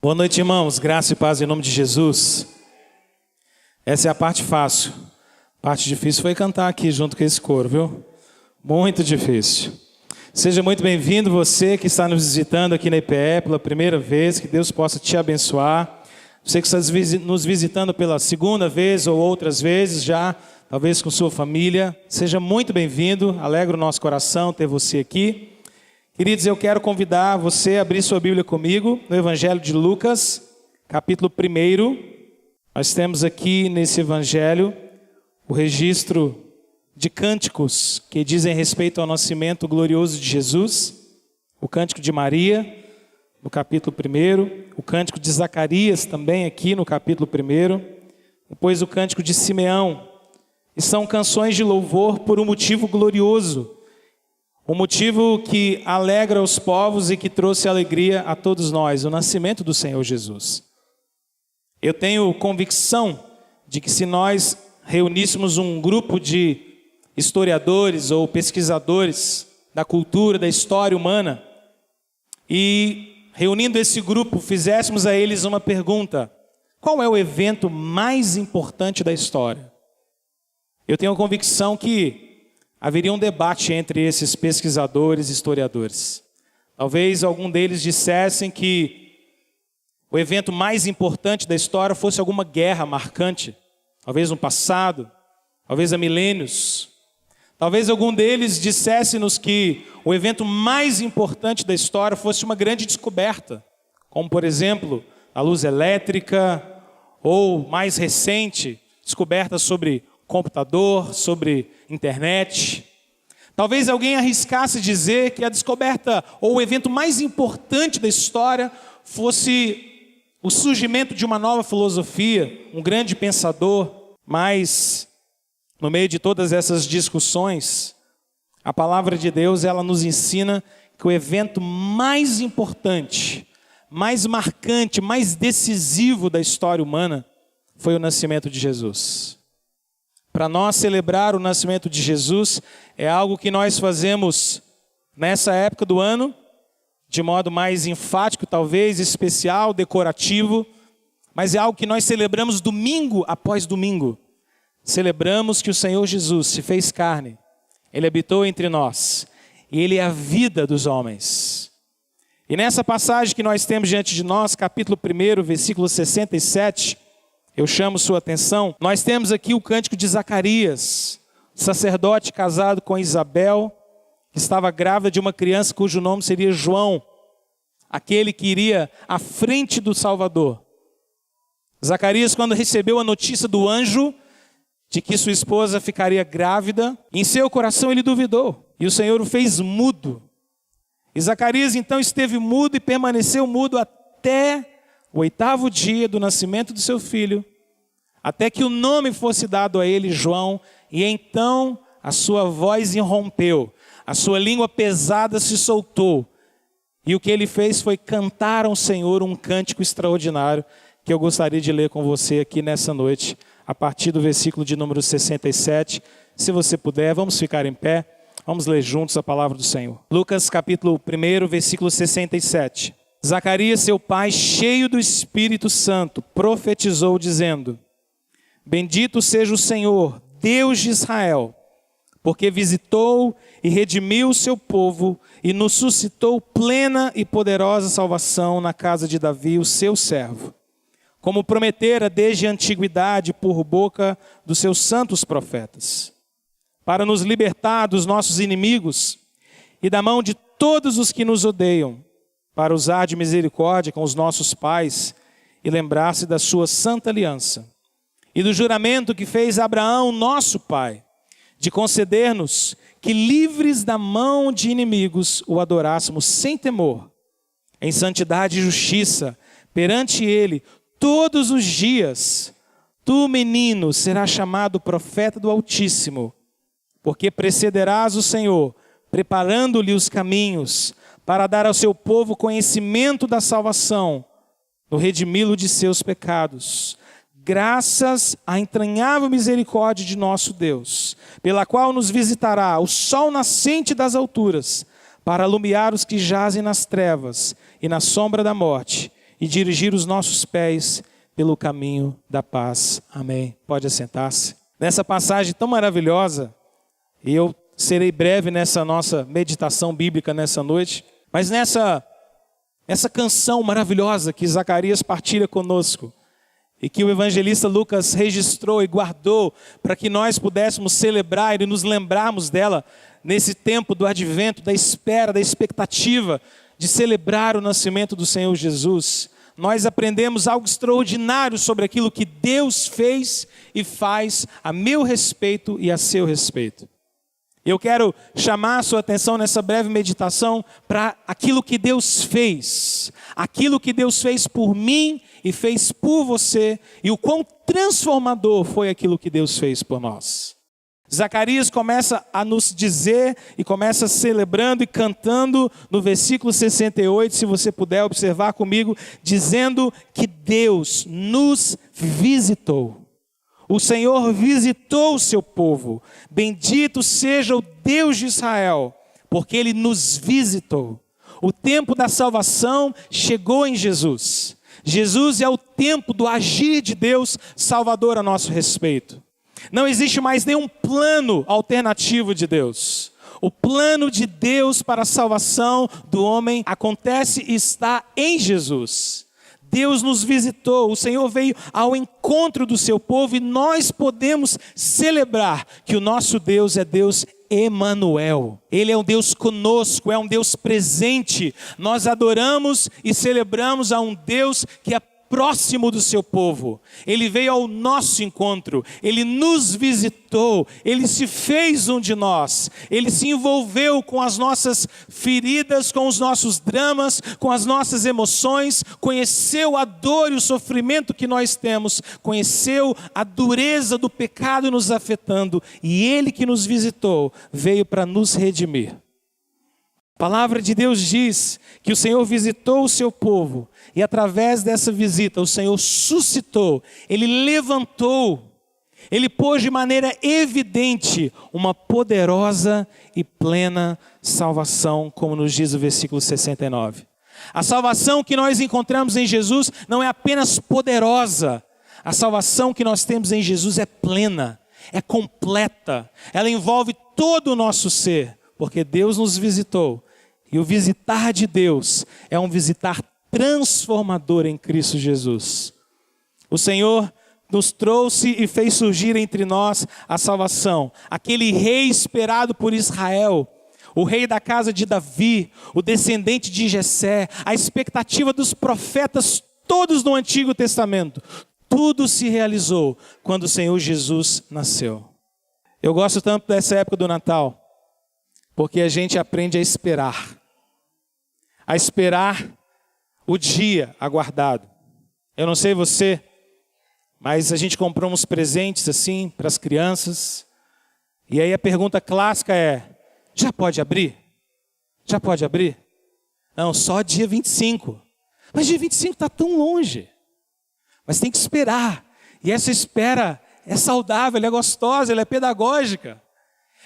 Boa noite, irmãos. Graça e paz em nome de Jesus. Essa é a parte fácil. A parte difícil foi cantar aqui junto com esse coro, viu? Muito difícil. Seja muito bem-vindo você que está nos visitando aqui na IPE pela primeira vez. Que Deus possa te abençoar. Você que está nos visitando pela segunda vez ou outras vezes já, talvez com sua família. Seja muito bem-vindo. Alegra o nosso coração ter você aqui. Queridos, eu quero convidar você a abrir sua Bíblia comigo no Evangelho de Lucas, capítulo 1. Nós temos aqui nesse Evangelho o registro de cânticos que dizem respeito ao nascimento glorioso de Jesus. O cântico de Maria, no capítulo 1. O cântico de Zacarias, também aqui no capítulo 1. Depois o cântico de Simeão. E são canções de louvor por um motivo glorioso. Um motivo que alegra os povos e que trouxe alegria a todos nós, o nascimento do Senhor Jesus. Eu tenho convicção de que se nós reuníssemos um grupo de historiadores ou pesquisadores da cultura, da história humana, e reunindo esse grupo, fizéssemos a eles uma pergunta: qual é o evento mais importante da história? Eu tenho a convicção que haveria um debate entre esses pesquisadores e historiadores. Talvez algum deles dissessem que o evento mais importante da história fosse alguma guerra marcante, talvez no passado, talvez há milênios. Talvez algum deles dissesse-nos que o evento mais importante da história fosse uma grande descoberta, como por exemplo a luz elétrica, ou mais recente, descoberta sobre computador, sobre internet. Talvez alguém arriscasse dizer que a descoberta ou o evento mais importante da história fosse o surgimento de uma nova filosofia, um grande pensador. Mas no meio de todas essas discussões, a palavra de Deus, ela nos ensina que o evento mais importante, mais marcante, mais decisivo da história humana foi o nascimento de Jesus. Para nós celebrar o nascimento de Jesus é algo que nós fazemos nessa época do ano, de modo mais enfático, talvez, especial, decorativo, mas é algo que nós celebramos domingo após domingo. Celebramos que o Senhor Jesus se fez carne, Ele habitou entre nós, e Ele é a vida dos homens. E nessa passagem que nós temos diante de nós, capítulo 1, versículo 67, eu chamo sua atenção, nós temos aqui o cântico de Zacarias, sacerdote casado com Isabel, que estava grávida de uma criança cujo nome seria João, aquele que iria à frente do Salvador. Zacarias, quando recebeu a notícia do anjo de que sua esposa ficaria grávida, em seu coração ele duvidou, e o Senhor o fez mudo. E Zacarias então esteve mudo e permaneceu mudo até o 8º dia do nascimento do seu filho, até que o nome fosse dado a ele, João, e então a sua voz irrompeu, a sua língua pesada se soltou, e o que ele fez foi cantar ao Senhor um cântico extraordinário, que eu gostaria de ler com você aqui nessa noite, a partir do versículo de número 67, se você puder, vamos ficar em pé, vamos ler juntos a palavra do Senhor. Lucas capítulo 1, versículo 67. Zacarias, seu pai, cheio do Espírito Santo, profetizou dizendo: bendito seja o Senhor, Deus de Israel, porque visitou e redimiu o seu povo e nos suscitou plena e poderosa salvação na casa de Davi, o seu servo, como prometera desde a antiguidade por boca dos seus santos profetas, para nos libertar dos nossos inimigos e da mão de todos os que nos odeiam, para usar de misericórdia com os nossos pais e lembrar-se da sua santa aliança e do juramento que fez a Abraão, nosso pai, de conceder-nos que, livres da mão de inimigos, o adorássemos sem temor, em santidade e justiça, perante ele, todos os dias. Tu, menino, serás chamado profeta do Altíssimo, porque precederás o Senhor, preparando-lhe os caminhos, para dar ao seu povo conhecimento da salvação, no redimi-lo de seus pecados, graças à entranhável misericórdia de nosso Deus, pela qual nos visitará o sol nascente das alturas, para alumiar os que jazem nas trevas e na sombra da morte, e dirigir os nossos pés pelo caminho da paz. Amém. Pode assentar-se. Nessa passagem tão maravilhosa, e eu serei breve nessa nossa meditação bíblica nessa noite, mas essa canção maravilhosa que Zacarias partilha conosco, e que o evangelista Lucas registrou e guardou para que nós pudéssemos celebrar e nos lembrarmos dela nesse tempo do advento, da espera, da expectativa de celebrar o nascimento do Senhor Jesus. Nós aprendemos algo extraordinário sobre aquilo que Deus fez e faz a meu respeito e a seu respeito. Eu quero chamar a sua atenção nessa breve meditação para aquilo que Deus fez. Aquilo que Deus fez por mim e fez por você. E o quão transformador foi aquilo que Deus fez por nós. Zacarias começa a nos dizer e começa celebrando e cantando no versículo 68, se você puder observar comigo, dizendo que Deus nos visitou. O Senhor visitou o seu povo. Bendito seja o Deus de Israel, porque Ele nos visitou. O tempo da salvação chegou em Jesus. Jesus é o tempo do agir de Deus salvador a nosso respeito. Não existe mais nenhum plano alternativo de Deus. O plano de Deus para a salvação do homem acontece e está em Jesus. Deus nos visitou, o Senhor veio ao encontro do seu povo e nós podemos celebrar que o nosso Deus é Deus Emanuel. Ele é um Deus conosco, é um Deus presente. Nós adoramos e celebramos a um Deus que é próximo do seu povo. Ele veio ao nosso encontro, Ele nos visitou, Ele se fez um de nós, Ele se envolveu com as nossas feridas, com os nossos dramas, com as nossas emoções, conheceu a dor e o sofrimento que nós temos, conheceu a dureza do pecado nos afetando, e Ele que nos visitou, veio para nos redimir. A palavra de Deus diz que o Senhor visitou o seu povo e através dessa visita o Senhor suscitou, Ele levantou, Ele pôs de maneira evidente uma poderosa e plena salvação, como nos diz o versículo 69. A salvação que nós encontramos em Jesus não é apenas poderosa, a salvação que nós temos em Jesus é plena, é completa, ela envolve todo o nosso ser, porque Deus nos visitou. E o visitar de Deus é um visitar transformador em Cristo Jesus. O Senhor nos trouxe e fez surgir entre nós a salvação. Aquele rei esperado por Israel, o rei da casa de Davi, o descendente de Jessé, a expectativa dos profetas todos no Antigo Testamento. Tudo se realizou quando o Senhor Jesus nasceu. Eu gosto tanto dessa época do Natal, porque a gente aprende a esperar o dia aguardado. Eu não sei você, mas a gente comprou uns presentes assim para as crianças, e aí a pergunta clássica é, já pode abrir? Já pode abrir? Não, só dia 25. Mas dia 25 está tão longe. Mas tem que esperar, e essa espera é saudável, ela é gostosa, ela é pedagógica.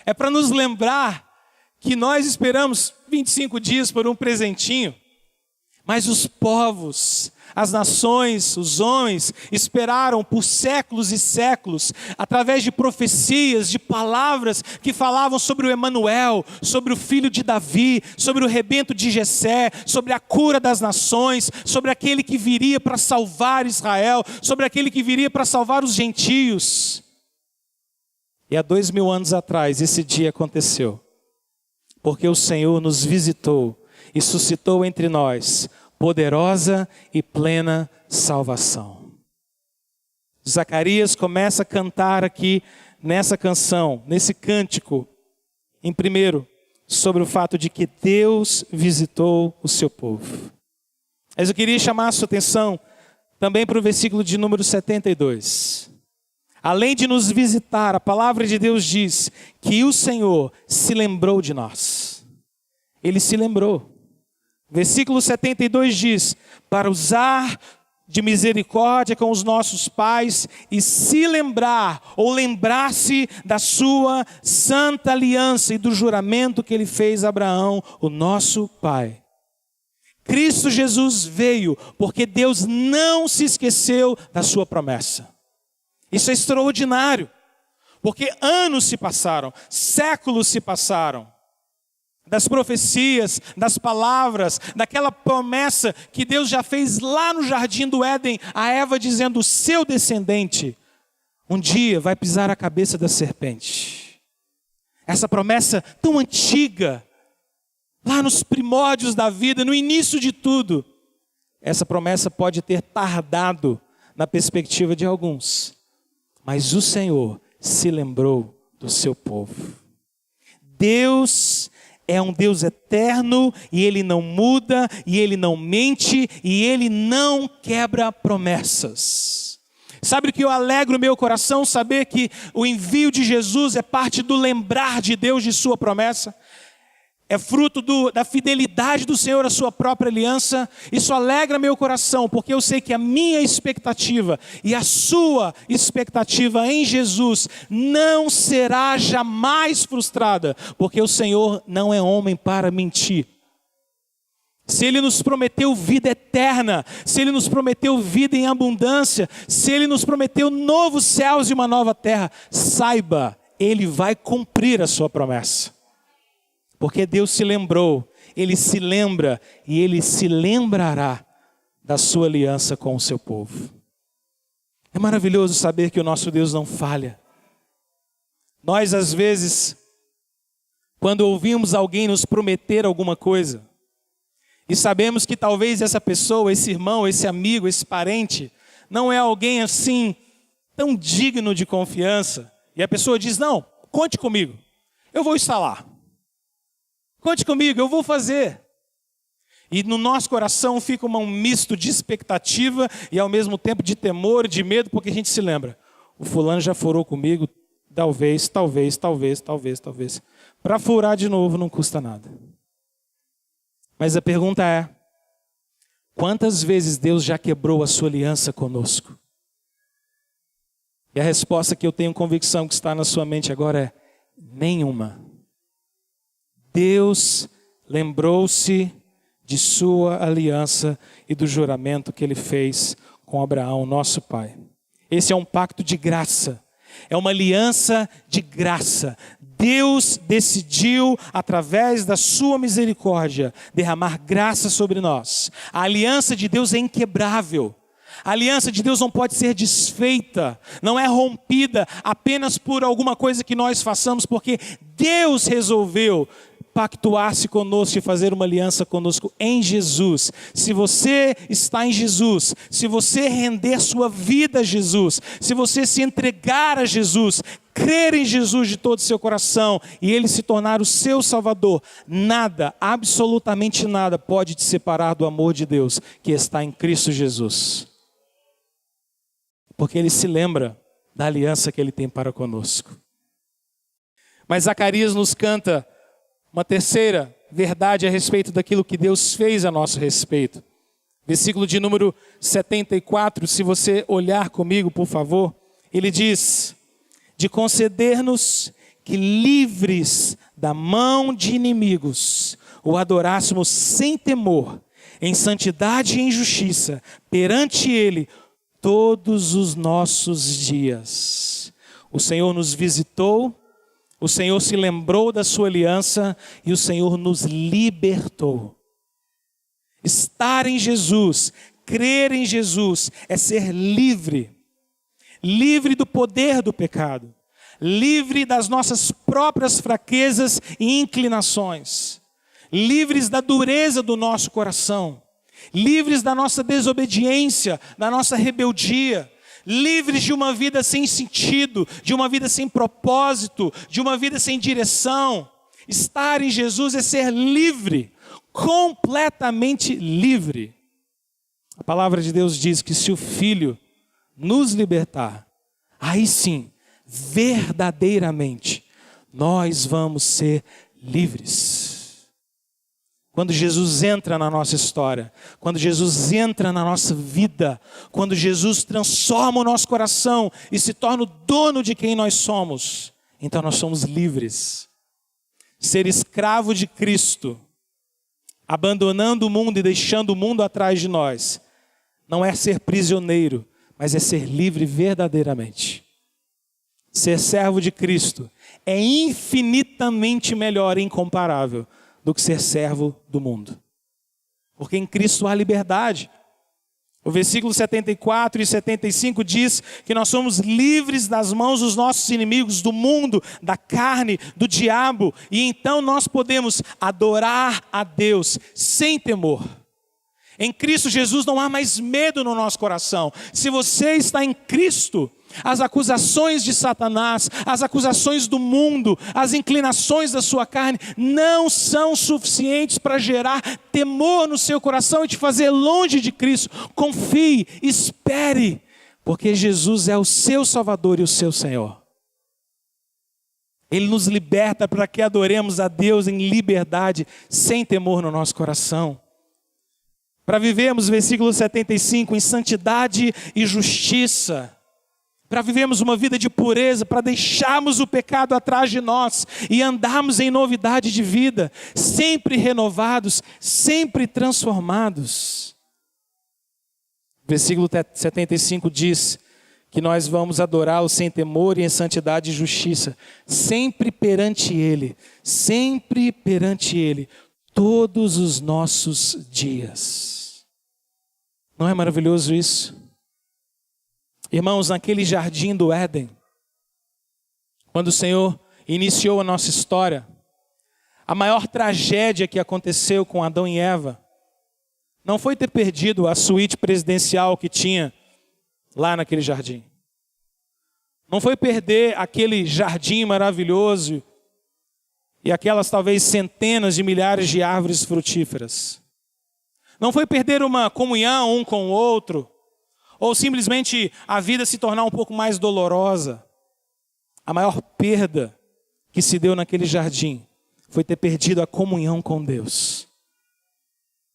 É para nos lembrar que nós esperamos 25 dias por um presentinho, mas os povos, as nações, os homens esperaram por séculos e séculos, através de profecias, de palavras que falavam sobre o Emanuel, sobre o filho de Davi, sobre o rebento de Jessé, sobre a cura das nações, sobre aquele que viria para salvar Israel, sobre aquele que viria para salvar os gentios. E há 2000 anos atrás esse dia aconteceu. Porque o Senhor nos visitou e suscitou entre nós poderosa e plena salvação. Zacarias começa a cantar aqui nessa canção, nesse cântico, em primeiro, sobre o fato de que Deus visitou o seu povo. Mas eu queria chamar a sua atenção também para o versículo de número 72. Além de nos visitar, a palavra de Deus diz que o Senhor se lembrou de nós. Ele se lembrou. Versículo 72 diz, para usar de misericórdia com os nossos pais e se lembrar ou lembrar-se da sua santa aliança e do juramento que ele fez a Abraão, o nosso pai. Cristo Jesus veio porque Deus não se esqueceu da sua promessa. Isso é extraordinário, porque anos se passaram, séculos se passaram, das profecias, das palavras, daquela promessa que Deus já fez lá no jardim do Éden, a Eva dizendo: o seu descendente um dia vai pisar a cabeça da serpente. Essa promessa tão antiga, lá nos primórdios da vida, no início de tudo, essa promessa pode ter tardado na perspectiva de alguns, mas o Senhor se lembrou do seu povo. Deus é um Deus eterno, e Ele não muda, e Ele não mente, e Ele não quebra promessas. Sabe o que eu alegro o meu coração? Saber que o envio de Jesus é parte do lembrar de Deus de sua promessa. É fruto da fidelidade do Senhor à sua própria aliança. Isso alegra meu coração, porque eu sei que a minha expectativa e a sua expectativa em Jesus não será jamais frustrada, porque o Senhor não é homem para mentir. Se Ele nos prometeu vida eterna, se Ele nos prometeu vida em abundância, se Ele nos prometeu novos céus e uma nova terra, saiba, Ele vai cumprir a sua promessa. Porque Deus se lembrou, Ele se lembra e Ele se lembrará da sua aliança com o seu povo. É maravilhoso saber que o nosso Deus não falha. Nós, às vezes, quando ouvimos alguém nos prometer alguma coisa, e sabemos que talvez essa pessoa, esse irmão, esse amigo, esse parente, não é alguém assim, tão digno de confiança, e a pessoa diz: não, conte comigo, eu vou estar lá. Conte comigo, eu vou fazer. E no nosso coração fica um misto de expectativa e ao mesmo tempo de temor, de medo, porque a gente se lembra: o fulano já furou comigo, talvez. Para furar de novo não custa nada. Mas a pergunta é: quantas vezes Deus já quebrou a sua aliança conosco? E a resposta que eu tenho convicção que está na sua mente agora é: nenhuma. Deus lembrou-se de sua aliança e do juramento que Ele fez com Abraão, nosso pai. Esse é um pacto de graça, é uma aliança de graça. Deus decidiu, através da sua misericórdia, derramar graça sobre nós. A aliança de Deus é inquebrável. A aliança de Deus não pode ser desfeita, não é rompida apenas por alguma coisa que nós façamos, porque Deus resolveu pactuar-se conosco e fazer uma aliança conosco em Jesus. Se você está em Jesus, se você render sua vida a Jesus, se você se entregar a Jesus, crer em Jesus de todo o seu coração e Ele se tornar o seu Salvador, nada, absolutamente nada pode te separar do amor de Deus que está em Cristo Jesus. Porque Ele se lembra da aliança que Ele tem para conosco. Mas Zacarias nos canta uma terceira verdade a respeito daquilo que Deus fez a nosso respeito. Versículo de número 74, se você olhar comigo, por favor, ele diz: de conceder-nos que, livres da mão de inimigos, o adorássemos sem temor, em santidade e em justiça, perante Ele, todos os nossos dias. O Senhor nos visitou, o Senhor se lembrou da sua aliança e o Senhor nos libertou. Estar em Jesus, crer em Jesus, é ser livre. Livre do poder do pecado. Livre das nossas próprias fraquezas e inclinações. Livres da dureza do nosso coração. Livres da nossa desobediência, da nossa rebeldia. Livres de uma vida sem sentido, de uma vida sem propósito, de uma vida sem direção. Estar em Jesus é ser livre, completamente livre. A palavra de Deus diz que se o Filho nos libertar, aí sim, verdadeiramente, nós vamos ser livres. Quando Jesus entra na nossa história, quando Jesus entra na nossa vida, quando Jesus transforma o nosso coração e se torna o dono de quem nós somos, então nós somos livres. Ser escravo de Cristo, abandonando o mundo e deixando o mundo atrás de nós, não é ser prisioneiro, mas é ser livre verdadeiramente. Ser servo de Cristo é infinitamente melhor e incomparável do que ser servo do mundo. Porque em Cristo há liberdade. O versículo 74 e 75 diz que nós somos livres das mãos dos nossos inimigos, do mundo, da carne, do diabo. E então nós podemos adorar a Deus sem temor. Em Cristo Jesus não há mais medo no nosso coração. Se você está em Cristo, as acusações de Satanás, as acusações do mundo, as inclinações da sua carne não são suficientes para gerar temor no seu coração e te fazer longe de Cristo. Confie, espere, porque Jesus é o seu Salvador e o seu Senhor. Ele nos liberta para que adoremos a Deus em liberdade, sem temor no nosso coração. Para vivermos, versículo 75, em santidade e justiça. Para vivermos uma vida de pureza, para deixarmos o pecado atrás de nós e andarmos em novidade de vida, sempre renovados, sempre transformados. Versículo 75 diz que nós vamos adorá-lo sem temor e em santidade e justiça, sempre perante Ele, todos os nossos dias. Não é maravilhoso isso? Irmãos, naquele jardim do Éden, quando o Senhor iniciou a nossa história, a maior tragédia que aconteceu com Adão e Eva não foi ter perdido a suíte presidencial que tinha lá naquele jardim. Não foi perder aquele jardim maravilhoso e aquelas talvez centenas de milhares de árvores frutíferas. Não foi perder uma comunhão um com o outro, ou simplesmente a vida se tornar um pouco mais dolorosa. A maior perda que se deu naquele jardim foi ter perdido a comunhão com Deus.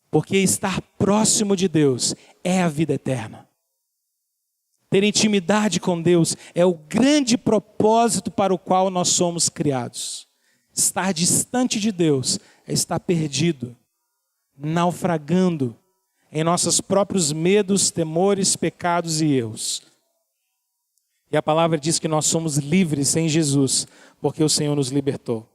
Porque estar próximo de Deus é a vida eterna. Ter intimidade com Deus é o grande propósito para o qual nós somos criados. Estar distante de Deus é estar perdido, naufragando em nossos próprios medos, temores, pecados e erros. E a palavra diz que nós somos livres em Jesus, porque o Senhor nos libertou.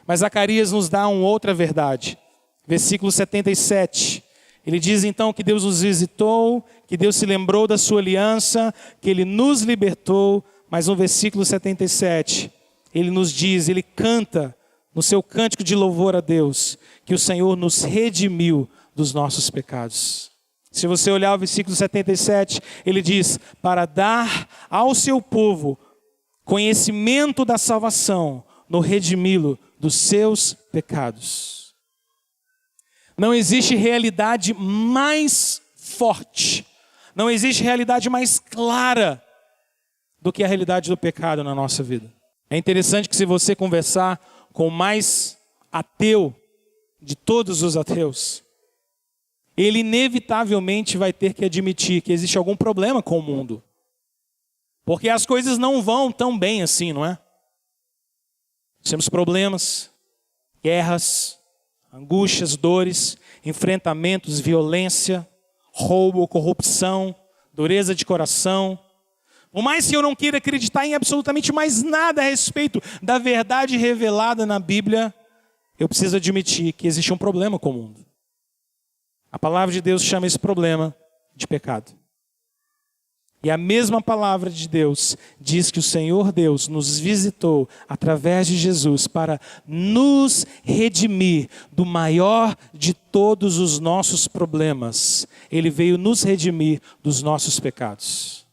Mas Zacarias nos dá uma outra verdade. Versículo 77. Ele diz então que Deus nos visitou, que Deus se lembrou da sua aliança, que Ele nos libertou. Mas no versículo 77, Ele nos diz, Ele canta no seu cântico de louvor a Deus, que o Senhor nos redimiu dos nossos pecados. Se você olhar o versículo 77, ele diz, para dar ao seu povo conhecimento da salvação, no redimi-lo dos seus pecados. Não existe realidade mais forte, não existe realidade mais clara do que a realidade do pecado na nossa vida. É interessante que se você conversar com o mais ateu de todos os ateus, ele inevitavelmente vai ter que admitir que existe algum problema com o mundo. Porque as coisas não vão tão bem assim, não é? Temos problemas, guerras, angústias, dores, enfrentamentos, violência, roubo, corrupção, dureza de coração. Por mais que eu não queira acreditar em absolutamente mais nada a respeito da verdade revelada na Bíblia, eu preciso admitir que existe um problema com o mundo. A palavra de Deus chama esse problema de pecado. E a mesma palavra de Deus diz que o Senhor Deus nos visitou através de Jesus para nos redimir do maior de todos os nossos problemas. Ele veio nos redimir dos nossos pecados.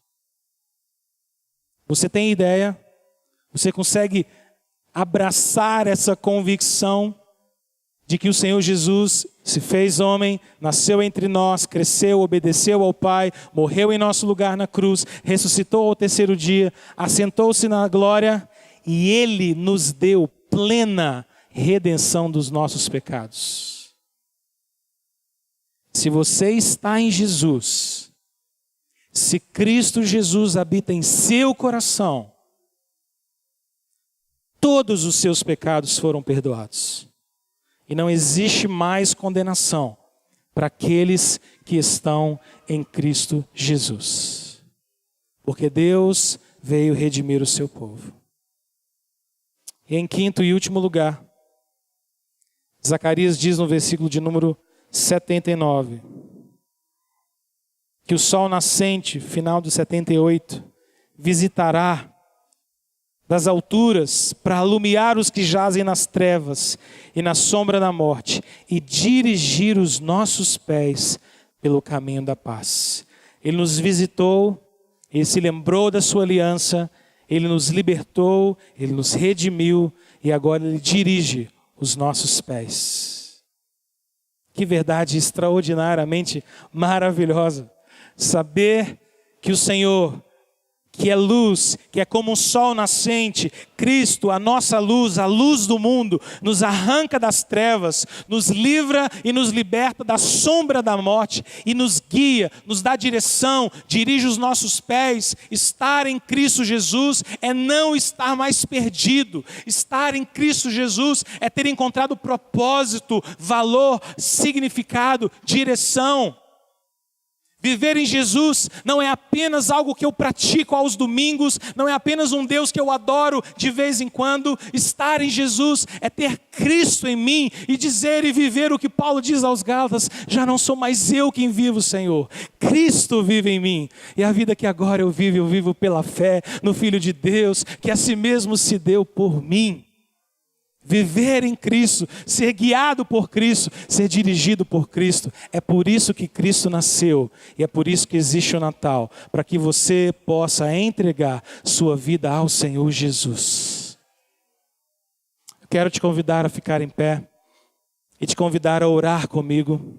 Você tem ideia? Você consegue abraçar essa convicção de que o Senhor Jesus se fez homem, nasceu entre nós, cresceu, obedeceu ao Pai, morreu em nosso lugar na cruz, ressuscitou ao terceiro dia, assentou-se na glória e Ele nos deu plena redenção dos nossos pecados. Se você está em Jesus, se Cristo Jesus habita em seu coração, todos os seus pecados foram perdoados. E não existe mais condenação para aqueles que estão em Cristo Jesus. Porque Deus veio redimir o seu povo. E em quinto e último lugar, Zacarias diz no versículo de número 79, que o sol nascente, final do 78, visitará das alturas para alumiar os que jazem nas trevas e na sombra da morte e dirigir os nossos pés pelo caminho da paz. Ele nos visitou, Ele se lembrou da sua aliança, Ele nos libertou, Ele nos redimiu e agora Ele dirige os nossos pés. Que verdade extraordinariamente maravilhosa. Saber que o Senhor, que é luz, que é como um sol nascente, Cristo, a nossa luz, a luz do mundo, nos arranca das trevas, nos livra e nos liberta da sombra da morte e nos guia, nos dá direção, dirige os nossos pés. Estar em Cristo Jesus é não estar mais perdido. Estar em Cristo Jesus é ter encontrado propósito, valor, significado, direção. Viver em Jesus não é apenas algo que eu pratico aos domingos, não é apenas um Deus que eu adoro de vez em quando. Estar em Jesus é ter Cristo em mim e dizer e viver o que Paulo diz aos Gálatas: já não sou mais eu quem vivo, Senhor, Cristo vive em mim. E a vida que agora eu vivo pela fé no Filho de Deus, que a si mesmo se deu por mim. Viver em Cristo, ser guiado por Cristo, ser dirigido por Cristo. É por isso que Cristo nasceu e é por isso que existe o Natal, para que você possa entregar sua vida ao Senhor Jesus. Eu quero te convidar a ficar em pé e te convidar a orar comigo.